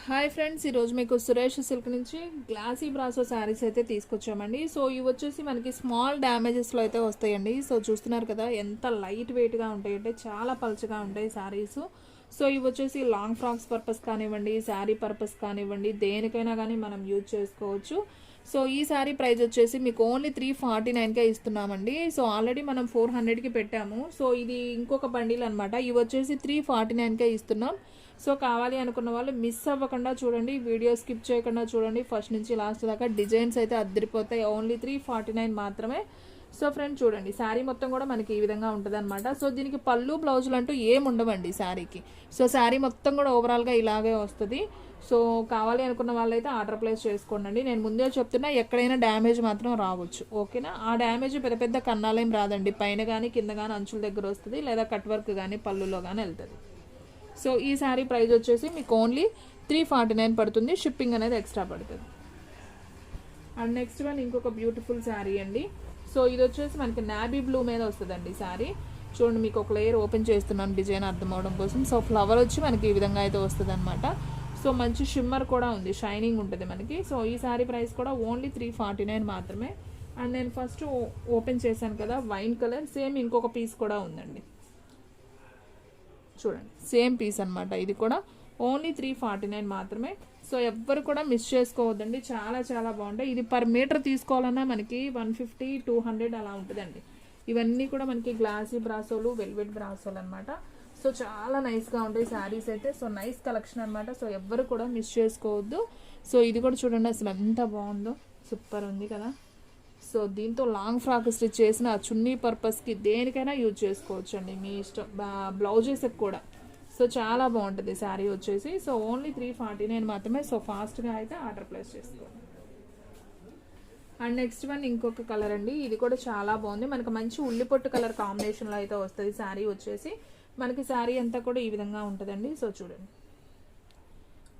Hi friends, ఈరోజు మీకు Suresh silk నుంచి గ్లాసీ బ్రాసో శారీస్ అయితే తీసుకొచ్చామండి. సో ఇవి వచ్చేసి మనకి స్మాల్ డ్యామేజెస్లో అయితే వస్తాయండి. సో చూస్తున్నారు కదా ఎంత లైట్ వెయిట్గా ఉంటాయి అంటే చాలా పల్చగా ఉంటాయి శారీస్. సో ఇవి వచ్చేసి లాంగ్ ఫ్రాక్స్ పర్పస్ కానివ్వండి, శారీ పర్పస్ కానివ్వండి, దేనికైనా కానీ మనం యూజ్ చేసుకోవచ్చు. సో ఈ శారీ ప్రైస్ వచ్చేసి మీకు ఓన్లీ 349కే ఇస్తున్నామండి. సో ఆల్రెడీ మనం 400కి పెట్టాము. సో ఇది ఇంకొక బండిల్ అనమాట. ఇవి వచ్చేసి 349కే ఇస్తున్నాం. సో కావాలి అనుకున్న వాళ్ళు మిస్ అవ్వకుండా చూడండి, వీడియో స్కిప్ చేయకుండా చూడండి ఫస్ట్ నుంచి లాస్ట్ దాకా. డిజైన్స్ అయితే అద్దరిపోతాయి. ఓన్లీ 349 మాత్రమే. సో ఫ్రెండ్ చూడండి, శారీ మొత్తం కూడా మనకి ఈ విధంగా ఉంటుంది అనమాట. సో దీనికి పళ్ళు బ్లౌజులు అంటూ ఏమి ఉండవండి శారీకి. సో శారీ మొత్తం కూడా ఓవరాల్గా ఇలాగే వస్తుంది. సో కావాలి అనుకున్న వాళ్ళైతే ఆర్డర్ ప్లేస్ చేసుకోండి. నేను ముందే చెప్తున్నా, ఎక్కడైనా డ్యామేజ్ మాత్రం రావచ్చు, ఓకేనా. ఆ డ్యామేజ్ పెద్ద పెద్ద కన్నాలేం రాదండి, పైన కానీ కింద కానీ అంచుల దగ్గర వస్తుంది, లేదా కట్ వర్క్ కానీ పళ్ళులో కానీ వెళ్తుంది. సో ఈ శారీ ప్రైస్ వచ్చేసి మీకు ఓన్లీ 349 పడుతుంది. షిప్పింగ్ అనేది ఎక్స్ట్రా పడుతుంది. అండ్ నెక్స్ట్ వన్ ఇంకొక బ్యూటిఫుల్ శారీ అండి. సో ఇది వచ్చేసి మనకి నాబీ బ్లూ మీద వస్తుందండి శారీ. చూడండి, మీకు ఒక లేయర్ ఓపెన్ చేస్తున్నాను డిజైన్ అర్థం అవడం కోసం. సో ఫ్లవర్ వచ్చి మనకి ఈ విధంగా అయితే వస్తుంది అనమాట. సో మంచి షిమ్మర్ కూడా ఉంది, షైనింగ్ ఉంటుంది మనకి. సో ఈ శారీ ప్రైస్ కూడా ఓన్లీ 349 మాత్రమే. అండ్ నేను ఫస్ట్ ఓపెన్ చేశాను కదా వైన్ కలర్, సేమ్ ఇంకొక పీస్ కూడా ఉందండి. చూడండి, సేమ్ పీస్ అనమాట. ఇది కూడా ఓన్లీ 349 మాత్రమే. సో ఎవ్వరు కూడా మిస్ చేసుకోవద్దండి, చాలా చాలా బాగుంటాయి. ఇది పర్ మీటర్ తీసుకోవాలన్నా మనకి 150, 200 అలా ఉంటుందండి. ఇవన్నీ కూడా మనకి గ్లాసీ బ్రాసోలు, వెల్వెట్ బ్రాసోలు అనమాట. సో చాలా నైస్గా ఉంటాయి శారీస్ అయితే. సో నైస్ కలెక్షన్ అనమాట. సో ఎవ్వరు కూడా మిస్ చేసుకోవద్దు. సో ఇది కూడా చూడండి అసలు ఎంత బాగుందో, సూపర్ ఉంది కదా. సో దీంతో లాంగ్ ఫ్రాక్ స్టిచ్ చేసిన చున్నీ పర్పస్కి దేనికైనా యూజ్ చేసుకోవచ్చు అండి, మీ ఇష్టం. బ్లౌజెస్కి కూడా సో చాలా బాగుంటుంది శారీ వచ్చేసి. సో ఓన్లీ 349 మాత్రమే. సో ఫాస్ట్గా అయితే ఆర్డర్ ప్లేస్ చేసుకోండి. అండ్ నెక్స్ట్ వన్ ఇంకొక కలర్ అండి. ఇది కూడా చాలా బాగుంది, మనకు మంచి ఉల్లిపొట్టు కలర్ కాంబినేషన్లో అయితే వస్తుంది శారీ వచ్చేసి. మనకి శారీ అంతా కూడా ఈ విధంగా ఉంటుందండి. సో చూడండి,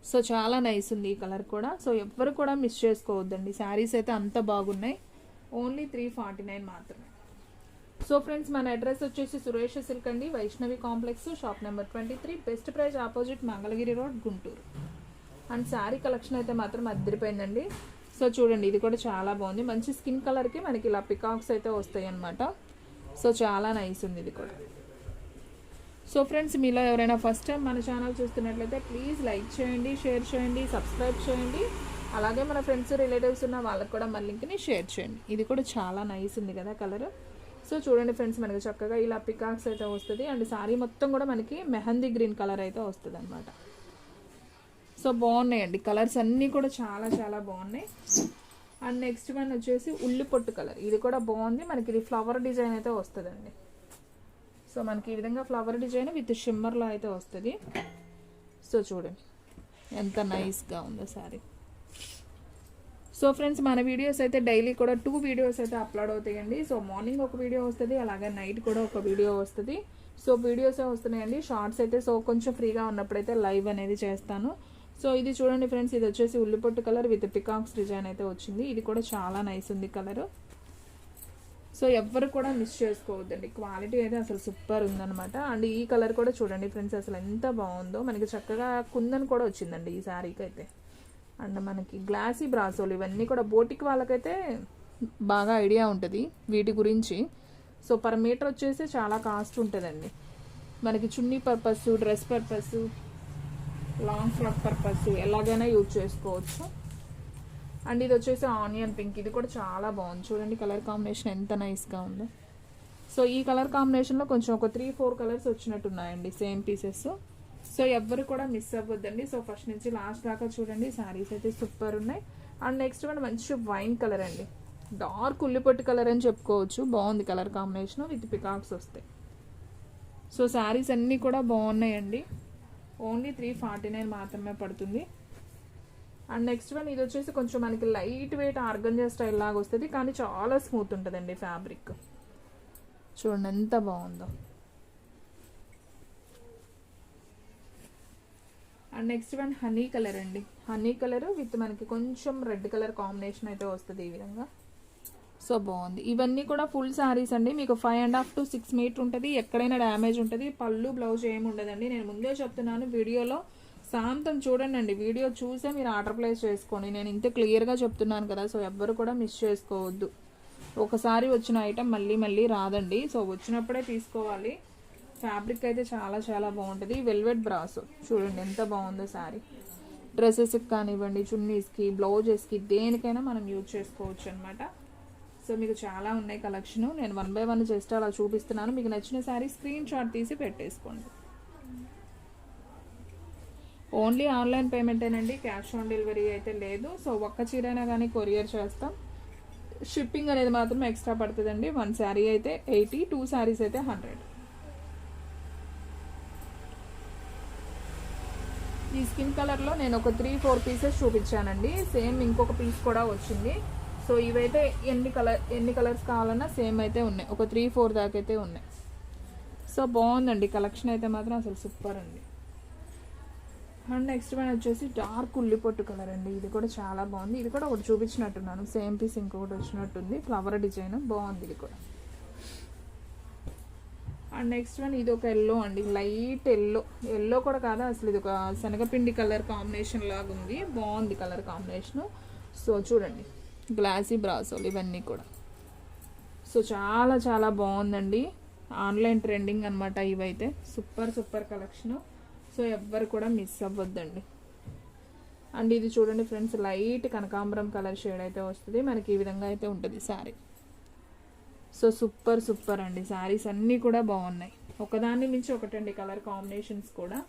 సో చాలా నైస్ ఉంది ఈ కలర్ కూడా. సో ఎవ్వరు కూడా మిస్ చేసుకోవద్దండి, శారీస్ అయితే అంత బాగున్నాయి. ఓన్లీ 349 మాత్రమే. సో ఫ్రెండ్స్, మన అడ్రస్ వచ్చేసి సురేష్ సిల్క్ అండి, Vaishnavi complex, shop number 23, best praise opposite Mangalagiri road, Guntur. And sari collection అయితే మాత్రం అద్దరిపోయిందండి. సో చూడండి, ఇది కూడా చాలా బాగుంది, మంచి స్కిన్ కలర్కి మనకి ఇలా పికాక్స్ అయితే వస్తాయి అన్నమాట. సో చాలా నైస్ ఉంది ఇది కూడా. సో ఫ్రెండ్స్, మీలో ఎవరైనా ఫస్ట్ టైం మన ఛానల్ చూస్తున్నట్లయితే ప్లీజ్ లైక్ చేయండి, షేర్ చేయండి, సబ్స్క్రైబ్ చేయండి. అలాగే మన ఫ్రెండ్స్, రిలేటివ్స్ ఉన్న వాళ్ళకి కూడా మన లింక్ని షేర్ చేయండి. ఇది కూడా చాలా నైస్ ఉంది కదా కలర్. సో చూడండి ఫ్రెండ్స్, మనకి చక్కగా ఇలా పికాక్స్ అయితే వస్తుంది. అండ్ శారీ మొత్తం కూడా మనకి మెహందీ గ్రీన్ కలర్ అయితే వస్తుంది అనమాట. సో బాగున్నాయండి కలర్స్ అన్నీ కూడా చాలా చాలా బాగున్నాయి. అండ్ నెక్స్ట్ వన్ వచ్చేసి ఉల్లిపొట్టు కలర్. ఇది కూడా బాగుంది, మనకి ఇది ఫ్లవర్ డిజైన్ అయితే వస్తుందండి. సో మనకి ఈ విధంగా ఫ్లవర్ డిజైన్ విత్ షిమ్మర్లో అయితే వస్తుంది. సో చూడండి ఎంత నైస్గా ఉందో శారీ. సో ఫ్రెండ్స్, మన వీడియోస్ అయితే డైలీ కూడా 2 వీడియోస్ అయితే అప్లోడ్ అవుతాయండి. సో మార్నింగ్ ఒక వీడియో వస్తుంది, అలాగే నైట్ కూడా ఒక వీడియో వస్తుంది. సో వీడియోసే వస్తున్నాయండి, షార్ట్స్ అయితే సో కొంచెం ఫ్రీగా ఉన్నప్పుడైతే లైవ్ అనేది చేస్తాను. సో ఇది చూడండి ఫ్రెండ్స్, ఇది వచ్చేసి ఉల్లిపొట్టు కలర్ విత్ పికాక్స్ డిజైన్ అయితే వచ్చింది. ఇది కూడా చాలా నైస్ ఉంది కలర్. సో ఎవ్వరు కూడా మిస్ చేసుకోవద్దండి, క్వాలిటీ అయితే అసలు సూపర్ ఉందన్నమాట. అండ్ ఈ కలర్ కూడా చూడండి ఫ్రెండ్స్, అసలు ఎంత బాగుందో. మనకి చక్కగా కుందన్ కూడా వచ్చిందండి ఈ శారీకి అయితే. అండ్ మనకి గ్లాసీ బ్రాసోలు ఇవన్నీ కూడా బోటిక్ వాళ్ళకైతే బాగా ఐడియా ఉంటుంది వీటి గురించి. సో పర్ మీటర్ వచ్చేసి చాలా కాస్ట్ ఉంటుందండి. మనకి చున్నీ purpose, dress purpose, long frock purpose ఎలాగైనా యూజ్ చేసుకోవచ్చు. అండ్ ఇది వచ్చేసి ఆనియన్ పింక్. ఇది కూడా చాలా బాగుంది, చూడండి కలర్ కాంబినేషన్ ఎంత నైస్గా ఉందో. సో ఈ కలర్ కాంబినేషన్లో కొంచెం ఒక 3-4 కలర్స్ వచ్చినట్టున్నాయండి సేమ్ పీసెస్. సో ఎవ్వరు కూడా మిస్ అవ్వద్దండి. సో ఫస్ట్ నుంచి లాస్ట్ దాకా చూడండి, శారీస్ అయితే సూపర్ ఉన్నాయి. అండ్ నెక్స్ట్ వన్ మంచి వైన్ కలర్ అండి, డార్క్ ఉల్లిపొట్టు కలర్ అని చెప్పుకోవచ్చు. బాగుంది కలర్ కాంబినేషన్ విత్ పికాక్స్ వస్తాయి. సో శారీస్ అన్నీ కూడా బాగున్నాయండి. ఓన్లీ 349 మాత్రమే పడుతుంది. అండ్ నెక్స్ట్ వన్ ఇది వచ్చేసి కొంచెం మనకి లైట్ వెయిట్ ఆర్గంజా స్టైల్ లాగా వస్తుంది, కానీ చాలా స్మూత్ ఉంటుందండి ఫ్యాబ్రిక్. చూడండి ఎంత బాగుందో. And next one honey colour అండి, హనీ కలర్ విత్ మనకి కొంచెం రెడ్ కలర్ కాంబినేషన్ అయితే వస్తుంది ఈ విధంగా. సో బాగుంది. ఇవన్నీ కూడా ఫుల్ శారీస్ అండి, మీకు 5.5 to 6 మీటర్ ఉంటుంది. ఎక్కడైనా డ్యామేజ్ ఉంటుంది, పళ్ళు బ్లౌజ్ ఏమి ఉండదండి. నేను ముందే చెప్తున్నాను, వీడియోలో శాంతం చూడండి, వీడియో చూసే మీరు ఆర్డర్ ప్లేస్ చేసుకోండి. నేను ఇంత క్లియర్గా చెప్తున్నాను కదా, సో ఎవ్వరు కూడా మిస్ చేసుకోవద్దు. ఒకసారి వచ్చిన ఐటెం మళ్ళీ మళ్ళీ రాదండి, సో వచ్చినప్పుడే తీసుకోవాలి. ఫ్యాబ్రిక్ అయితే చాలా చాలా బాగుంటుంది. వెల్వెట్ బ్రాసో చూడండి ఎంత బాగుందో శారీ. డ్రెస్సెస్కి కానివ్వండి, చున్నీస్కి, బ్లౌజెస్కి, దేనికైనా మనం యూజ్ చేసుకోవచ్చు అనమాట. సో మీకు చాలా ఉన్నాయి కలెక్షను. నేను 1 by 1 జస్ట్ అలా చూపిస్తున్నాను. మీకు నచ్చిన శారీ స్క్రీన్ షాట్ తీసి పెట్టేసుకోండి. ఓన్లీ ఆన్లైన్ పేమెంటేనండి, క్యాష్ ఆన్ డెలివరీ అయితే లేదు. సో ఒక్క చీరైనా కానీ కొరియర్ చేస్తాం. షిప్పింగ్ అనేది మాత్రం ఎక్స్ట్రా పడుతుందండి. 1 శారీ అయితే 80, 2 శారీస్ అయితే 100. ఈ స్కిన్ కలర్లో నేను ఒక 3-4 పీసెస్ చూపించానండి. సేమ్ ఇంకొక పీస్ కూడా వచ్చింది. సో ఇవైతే ఎన్ని కలర్స్ కావాలన్నా సేమ్ అయితే ఉన్నాయి. ఒక 3-4 దాకా అయితే ఉన్నాయి. సో బాగుందండి కలెక్షన్ అయితే మాత్రం అసలు సూపర్ ఉంది. అండ్ నెక్స్ట్ వన్ వచ్చేసి డార్క్ ఉల్లిపొట్టు కలర్ అండి. ఇది కూడా చాలా బాగుంది. ఇది కూడా ఒకటి చూపించినట్టున్నాను, సేమ్ పీస్ ఇంకొకటి వచ్చినట్టుంది. ఫ్లవర్ డిజైన్ బాగుంది ఇది కూడా. అండ్ నెక్స్ట్ వన్ ఇది ఒక ఎల్లో అండి, లైట్ ఎల్లో కూడా కాదా అసలు, ఇది ఒక శనగపిండి కలర్ కాంబినేషన్ లాగా ఉంది. బాగుంది కలర్ కాంబినేషను. సో చూడండి గ్లాసీ బ్రాసోలు ఇవన్నీ కూడా. సో చాలా చాలా బాగుందండి. ఆన్లైన్ ట్రెండింగ్ అనమాట ఇవైతే. Super collection. సో ఎవ్వరు కూడా మిస్ అవ్వద్దండి. అండ్ ఇది చూడండి ఫ్రెండ్స్, లైట్ కనకాంబరం కలర్ షేడ్ అయితే వస్తుంది మనకి. ఈ విధంగా అయితే ఉంటుంది శారీ. సో సూపర్ అండి. శారీస్ అన్నీ కూడా బాగున్నాయి, ఒకదాన్ని మించి ఒకటండి కలర్ కాంబినేషన్స్ కూడా.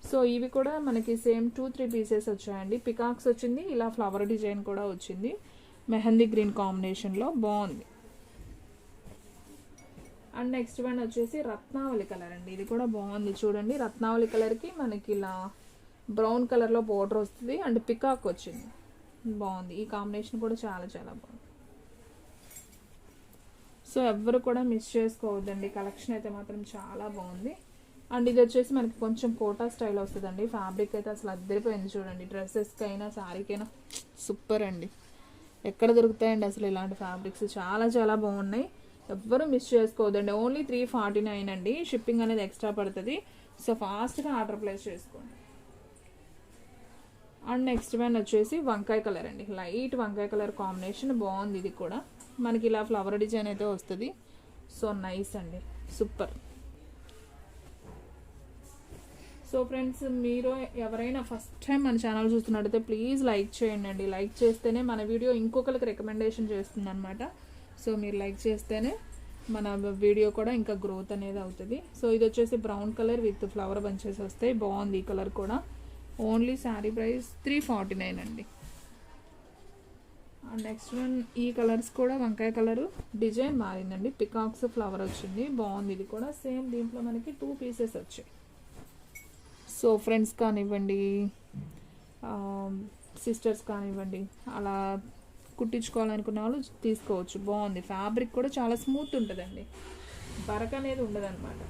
సో ఇవి కూడా మనకి సేమ్ 2-3 పీసెస్ వచ్చాయండి. పికాక్స్ వచ్చింది, ఇలా ఫ్లవర్ డిజైన్ కూడా వచ్చింది మెహందీ గ్రీన్ కాంబినేషన్లో, బాగుంది. అండ్ నెక్స్ట్ వన్ వచ్చేసి రత్నావళి కలర్ అండి. ఇది కూడా బాగుంది చూడండి. రత్నావళి కలర్కి మనకి ఇలా బ్రౌన్ కలర్లో బోర్డర్ వస్తుంది అండ్ పికాక్ వచ్చింది, బాగుంది. ఈ కాంబినేషన్ కూడా చాలా చాలా బాగుంది. సో ఎవ్వరు కూడా మిస్ చేసుకోవద్దండి, కలెక్షన్ అయితే మాత్రం చాలా బాగుంది. అండ్ ఇది వచ్చేసి మనకి కొంచెం కోటా స్టైల్ వస్తుందండి. ఫ్యాబ్రిక్ అయితే అసలు అద్దరిపోయింది చూడండి. డ్రెస్సెస్కి అయినా శారీకైనా సూపర్ అండి. ఎక్కడ దొరుకుతాయండి అసలు ఇలాంటి ఫ్యాబ్రిక్స్, చాలా చాలా బాగున్నాయి. ఎవ్వరు మిస్ చేసుకోవద్దండి. ఓన్లీ 349 అండి. షిప్పింగ్ అనేది ఎక్స్ట్రా పడుతుంది. సో ఫాస్ట్గా ఆర్డర్ ప్లేస్ చేసుకోండి. అండ్ నెక్స్ట్ వన్ వచ్చేసి వంకాయ కలర్ అండి, లైట్ వంకాయ కలర్ కాంబినేషన్ బాగుంది. ఇది కూడా మనకి ఇలా ఫ్లవర్ డిజైన్ అయితే వస్తుంది. సో నైస్ అండి, సూపర్. సో ఫ్రెండ్స్, మీరు ఎవరైనా ఫస్ట్ టైం మన ఛానల్ చూస్తున్నట్టయితే ప్లీజ్ లైక్ చేయండి. లైక్ చేస్తేనే మన వీడియో ఇంకొకరికి రికమెండేషన్ చేస్తుంది అనమాట. సో మీరు లైక్ చేస్తేనే మన వీడియో కూడా ఇంకా గ్రోత్ అనేది అవుతుంది. సో ఇది వచ్చేసి brown colour with flower bunches వస్తాయి, బాగుంది ఈ కలర్ కూడా. ఓన్లీ శారీ ప్రైస్ 349 అండి. నెక్స్ట్ వన్ ఈ కలర్స్ కూడా వంకాయ కలరు డిజైన్ మారిందండి, పికాక్స్ ఫ్లవర్ వచ్చింది, బాగుంది. ఇది కూడా సేమ్ దీంట్లో మనకి 2 పీసెస్ వచ్చాయి. సో ఫ్రెండ్స్ కానివ్వండి, సిస్టర్స్ కానివ్వండి, అలా కుట్టించుకోవాలనుకున్న వాళ్ళు తీసుకోవచ్చు. బాగుంది. ఫ్యాబ్రిక్ కూడా చాలా స్మూత్ ఉంటుందండి, బరక అనేది ఉండదన్నమాట.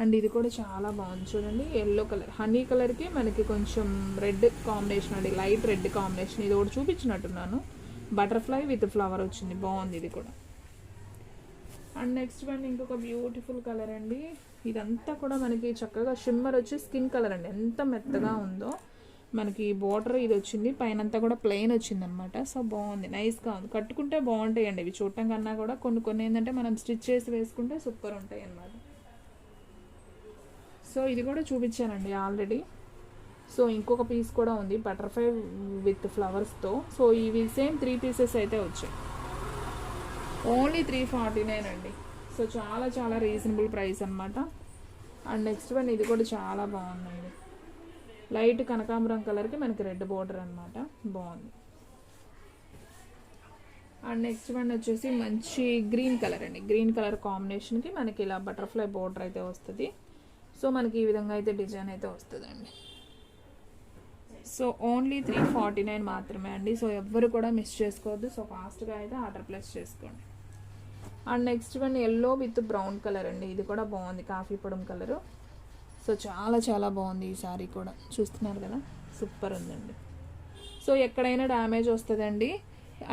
అండ్ ఇది కూడా చాలా బాగుంది చూడండి. ఎల్లో కలర్ హనీ కలర్కి మనకి కొంచెం రెడ్ కాంబినేషన్ అండి, లైట్ రెడ్ కాంబినేషన్. ఇది ఒకటి చూపించినట్టున్నాను, బటర్ఫ్లై విత్ ఫ్లవర్ వచ్చింది, బాగుంది ఇది కూడా. అండ్ నెక్స్ట్ వన్ ఇంకొక బ్యూటిఫుల్ కలర్ అండి. ఇదంతా కూడా మనకి చక్కగా షిమ్మర్ వచ్చి స్కిన్ కలర్ అండి, ఎంత మెత్తగా ఉందో. మనకి బోర్డర్ ఇది వచ్చింది, పైనంతా కూడా ప్లెయిన్ వచ్చింది అనమాట. సో బాగుంది, నైస్గా ఉంది. కట్టుకుంటే బాగుంటాయండి ఇవి, చూడటం కన్నా కూడా కొన్ని ఏంటంటే మనం స్టిచ్ చేసి వేసుకుంటే సూపర్ ఉంటాయి అన్నమాట. సో ఇది కూడా చూపించానండి ఆల్రెడీ. సో ఇంకొక పీస్ కూడా ఉంది బటర్ఫ్లై విత్ ఫ్లవర్స్తో. సో ఇవి సేమ్ 3 పీసెస్ అయితే వచ్చాయి. ఓన్లీ 349 అండి. సో చాలా చాలా రీజనబుల్ ప్రైస్ అనమాట. అండ్ నెక్స్ట్ వన్ ఇది కూడా చాలా బాగుందండి, లైట్ కనకాంబరం కలర్కి మనకి రెడ్ బోర్డర్ అనమాట, బాగుంది. అండ్ నెక్స్ట్ వన్ వచ్చేసి మంచి గ్రీన్ కలర్ అండి, గ్రీన్ కలర్ కాంబినేషన్కి మనకి ఇలా బటర్ఫ్లై బోర్డర్ అయితే వస్తుంది. సో మనకి ఈ విధంగా అయితే డిజైన్ అయితే వస్తుందండి. సో ఓన్లీ 349 మాత్రమే అండి. సో ఎవ్వరు కూడా మిస్ చేసుకోవద్దు. సో ఫాస్ట్గా అయితే ఆర్డర్ ప్లేస్ చేసుకోండి. And next one yellow with brown colour అండి. ఇది కూడా బాగుంది, కాఫీ పొడం కలరు. సో చాలా చాలా బాగుంది ఈ శారీ కూడా, చూస్తున్నారు కదా, సూపర్ ఉందండి. సో ఎక్కడైనా డ్యామేజ్ వస్తుందండి.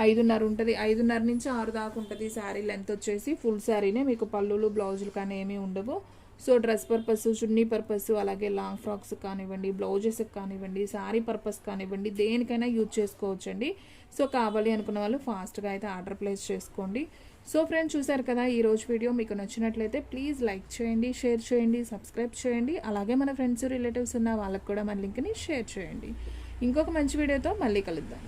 5.5 ఉంటుంది, 5.5 నుంచి 6 దాకా ఉంటుంది శారీ లెంత్ వచ్చేసి. ఫుల్ శారీనే, మీకు పళ్ళులు బ్లౌజులు కానీ ఏమీ ఉండవు. సో డ్రెస్ పర్పస్, చున్నీ పర్పస్, అలాగే లాంగ్ ఫ్రాక్స్ కానివ్వండి, బ్లౌజెస్కి కానివ్వండి, శారీ పర్పస్ కానివ్వండి, దేనికైనా యూజ్ చేసుకోవచ్చండి. సో కావాలి అనుకున్న వాళ్ళు ఫాస్ట్గా అయితే ఆర్డర్ ప్లేస్ చేసుకోండి. సో ఫ్రెండ్స్, చూసారు కదా ఈరోజు వీడియో. మీకు నచ్చినట్లయితే ప్లీజ్ లైక్ చేయండి, షేర్ చేయండి, సబ్స్క్రైబ్ చేయండి. అలాగే మన ఫ్రెండ్స్, రిలేటివ్స్ ఉన్న వాళ్ళకి కూడా మన లింక్ని షేర్ చేయండి. ఇంకొక మంచి వీడియోతో మళ్ళీ కలుద్దాం.